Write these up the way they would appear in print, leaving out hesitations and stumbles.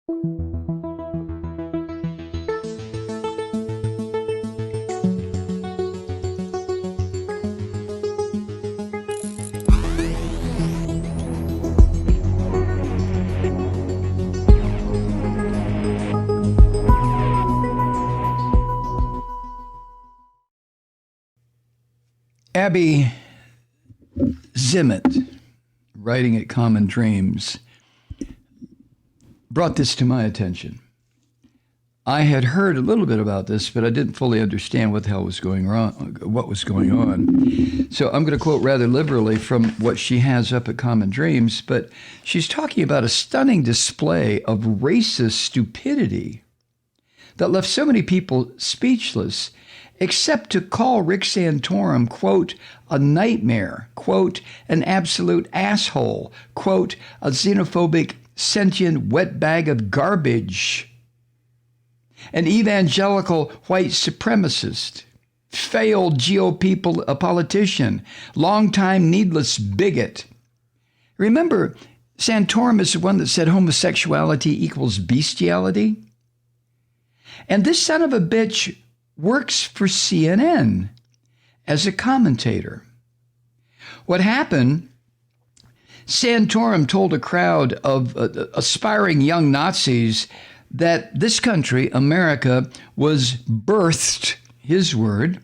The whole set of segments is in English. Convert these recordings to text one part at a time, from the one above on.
Abby Zimmett, writing at Common Dreams, brought this to my attention. I had heard a little bit about this, but I didn't fully understand what the hell was going on, what was going on. So I'm going to quote rather liberally from what she has up at Common Dreams, but she's talking about a stunning display of racist stupidity that left so many people speechless, except to call Rick Santorum, quote, a nightmare, quote, an absolute asshole, quote, a xenophobic, sentient wet bag of garbage, an evangelical white supremacist, failed GOP politician, longtime needless bigot. Remember, Santorum is the one that said homosexuality equals bestiality? And this son of a bitch works for CNN as a commentator. What happened, Santorum told a crowd of aspiring young Nazis that this country, America, was birthed, his word,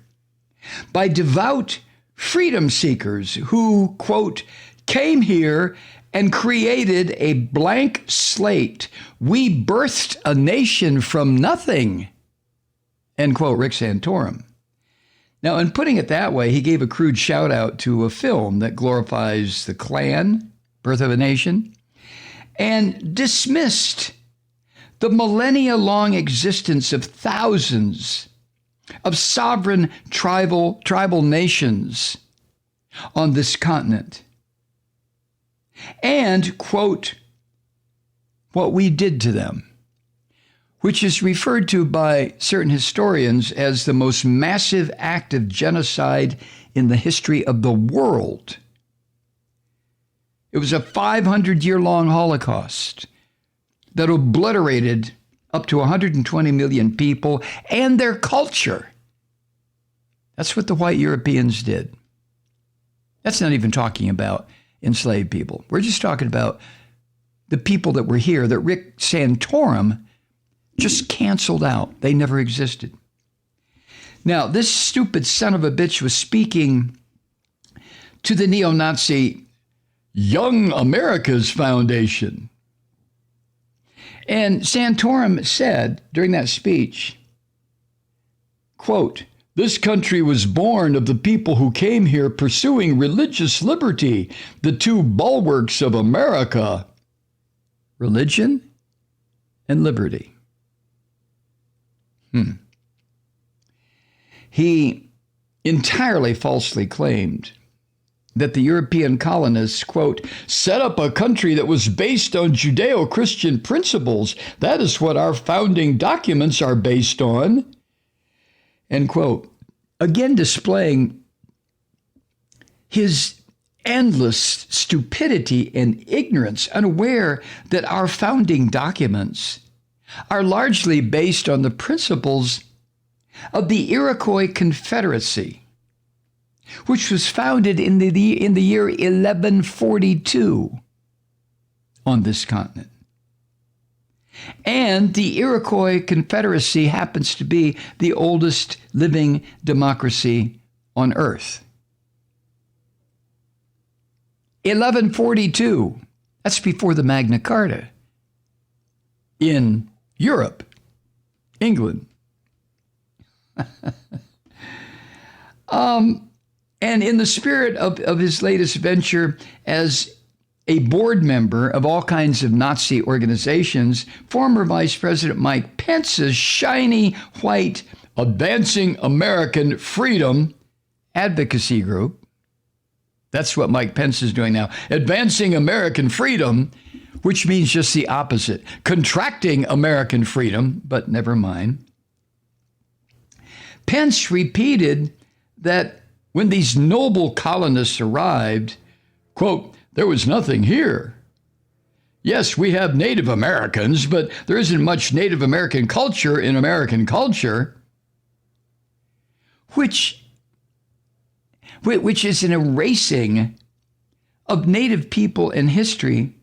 by devout freedom seekers who, quote, came here and created a blank slate. We birthed a nation from nothing, end quote, Rick Santorum. Now, in putting it that way, he gave a crude shout out to a film that glorifies the Klan, Birth of a Nation, and dismissed the millennia-long existence of thousands of sovereign tribal nations on this continent. And, quote, what we did to them, which is referred to by certain historians as the most massive act of genocide in the history of the world. It was a 500-year-long Holocaust that obliterated up to 120 million people and their culture. That's what the white Europeans did. That's not even talking about enslaved people. We're just talking about the people that were here that Rick Santorum just canceled out. They never existed. Now, this stupid son of a bitch was speaking to the neo-Nazi Young America's Foundation. And Santorum said during that speech, quote, this country was born of the people who came here pursuing religious liberty, the two bulwarks of America, religion and liberty. He entirely falsely claimed that the European colonists, quote, set up a country that was based on Judeo-Christian principles. That is what our founding documents are based on, end quote. Again, displaying his endless stupidity and ignorance, unaware that our founding documents are largely based on the principles of the Iroquois Confederacy, which was founded in the year 1142 on this continent. And the Iroquois Confederacy happens to be the oldest living democracy on earth. 1142, that's before the Magna Carta in Europe, England. And in the spirit of his latest venture as a board member of all kinds of Nazi organizations, former Vice President Mike Pence's shiny white Advancing American Freedom advocacy group, that's what Mike Pence is doing now, Advancing American Freedom, which means just the opposite, contracting American freedom, but never mind. Pence repeated that when these noble colonists arrived, quote, there was nothing here. Yes, we have Native Americans, but there isn't much Native American culture in American culture, which is an erasing of Native people in history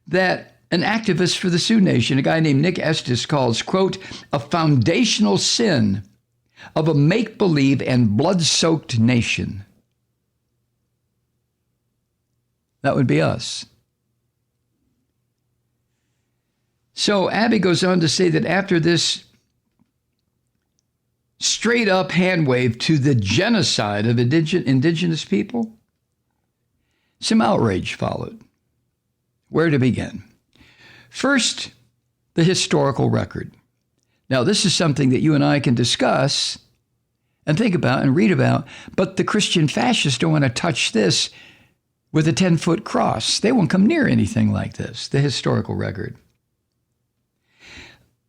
that an activist for the Sioux Nation, a guy named Nick Estes, calls, quote, a foundational sin of a make-believe and blood-soaked nation. That would be us. So Abby goes on to say that after this straight up hand wave to the genocide of indigenous people, some outrage followed. Where to begin? First, the historical record. Now, this is something that you and I can discuss and think about and read about, but the Christian fascists don't want to touch this with a 10-foot cross. They won't come near anything like this, the historical record.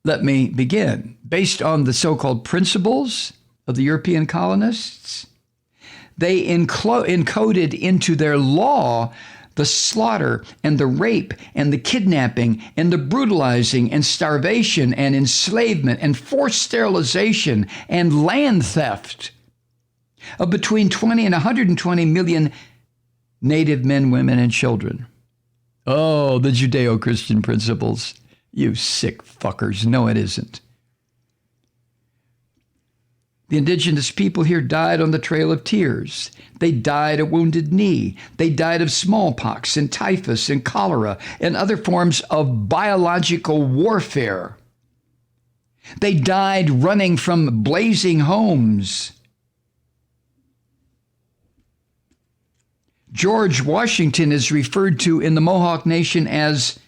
Let me begin. Based on the so-called principles of the European colonists, they encoded into their law the slaughter and the rape and the kidnapping and the brutalizing and starvation and enslavement and forced sterilization and land theft of between 20 and 120 million Native men, women, and children. Oh, the Judeo-Christian principles. You sick fuckers. No, it isn't. The indigenous people here died on the Trail of Tears. They died of Wounded Knee. They died of smallpox and typhus and cholera and other forms of biological warfare. They died running from blazing homes. George Washington is referred to in the Mohawk Nation as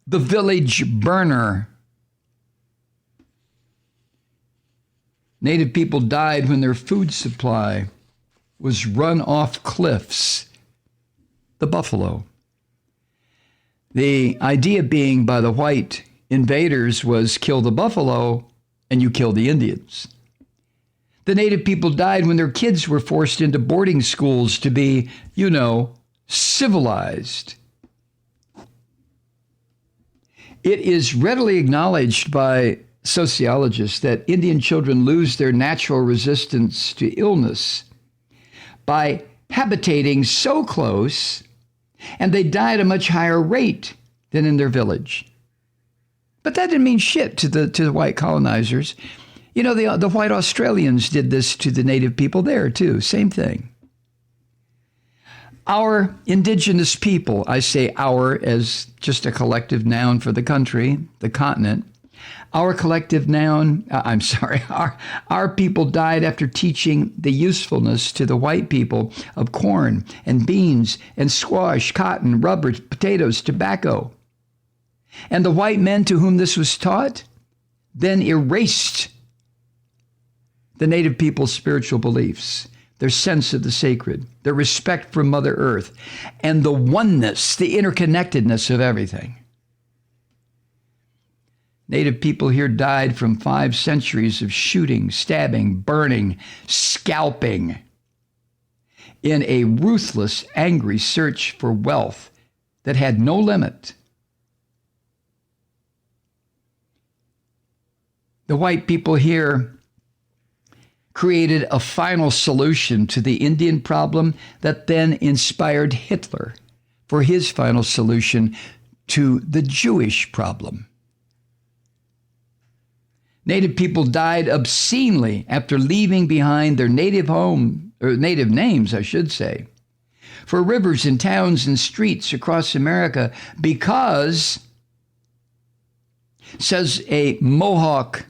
the village burner. Native people died when their food supply was run off cliffs. The buffalo. The idea being by the white invaders was kill the buffalo and you kill the Indians. The Native people died when their kids were forced into boarding schools to be, civilized. It is readily acknowledged by sociologists that Indian children lose their natural resistance to illness by habitating so close, and they die at a much higher rate than in their village. But that didn't mean shit to the white colonizers. The white Australians did this to the Native people there too. Same thing. Our indigenous people, I say our as just a collective noun for the country, the continent. Our collective noun, our people died after teaching the usefulness to the white people of corn and beans and squash, cotton, rubber, potatoes, tobacco. And the white men to whom this was taught then erased the Native people's spiritual beliefs, their sense of the sacred, their respect for Mother Earth, and the oneness, the interconnectedness of everything. Native people here died from 5 centuries of shooting, stabbing, burning, scalping in a ruthless, angry search for wealth that had no limit. The white people here created a final solution to the Indian problem that then inspired Hitler for his final solution to the Jewish problem. Native people died obscenely after leaving behind their native home, or native names, I should say, for rivers and towns and streets across America because, says a Mohawk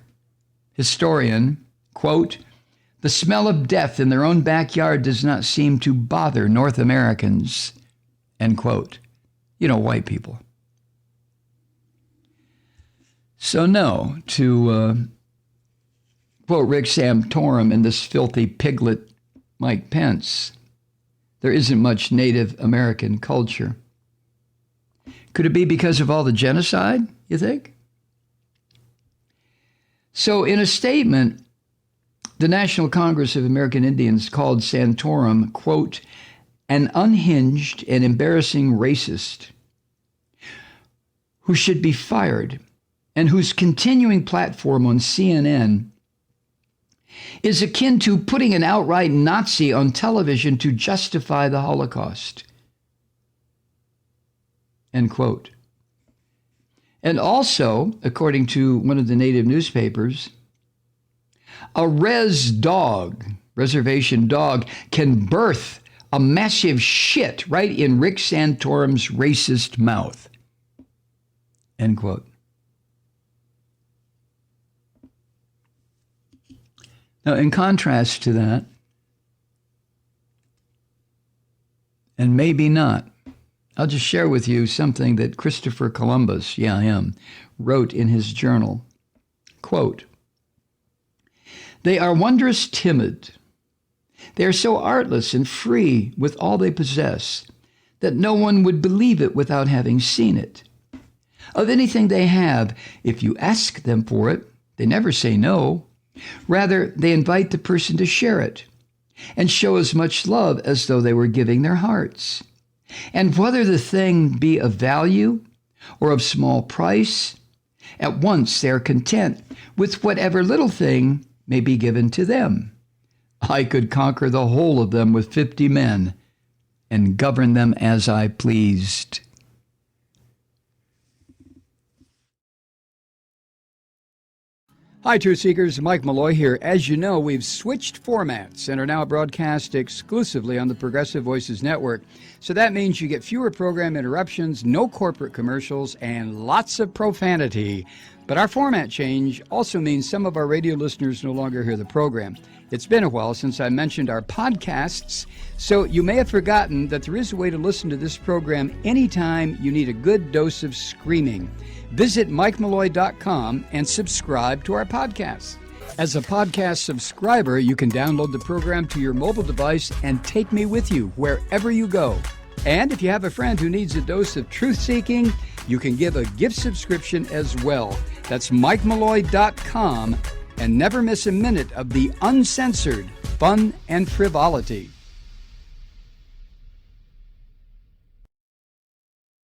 historian, quote, the smell of death in their own backyard does not seem to bother North Americans, end quote. White people. So no, to quote Rick Santorum and this filthy piglet Mike Pence, there isn't much Native American culture. Could it be because of all the genocide, you think? So in a statement, the National Congress of American Indians called Santorum, quote, an unhinged and embarrassing racist who should be fired and whose continuing platform on CNN is akin to putting an outright Nazi on television to justify the Holocaust. End quote. And also, according to one of the native newspapers, a reservation dog, can birth a massive shit right in Rick Santorum's racist mouth. End quote. Now, in contrast to that, and maybe not, I'll just share with you something that Christopher Columbus, wrote in his journal. Quote, "They are wondrous timid. They are so artless and free with all they possess that no one would believe it without having seen it. Of anything they have, if you ask them for it, they never say no. Rather, they invite the person to share it and show as much love as though they were giving their hearts. And whether the thing be of value or of small price, at once they are content with whatever little thing may be given to them. I could conquer the whole of them with 50 men and govern them as I pleased." Hi, Truth Seekers. Mike Malloy here. As you know, we've switched formats and are now broadcast exclusively on the Progressive Voices Network. So that means you get fewer program interruptions, no corporate commercials, and lots of profanity. But our format change also means some of our radio listeners no longer hear the program. It's been a while since I mentioned our podcasts, so you may have forgotten that there is a way to listen to this program anytime you need a good dose of screaming. Visit MikeMalloy.com and subscribe to our podcast. As a podcast subscriber, you can download the program to your mobile device and take me with you wherever you go. And if you have a friend who needs a dose of truth-seeking, you can give a gift subscription as well. That's MikeMalloy.com, and never miss a minute of the uncensored fun and frivolity.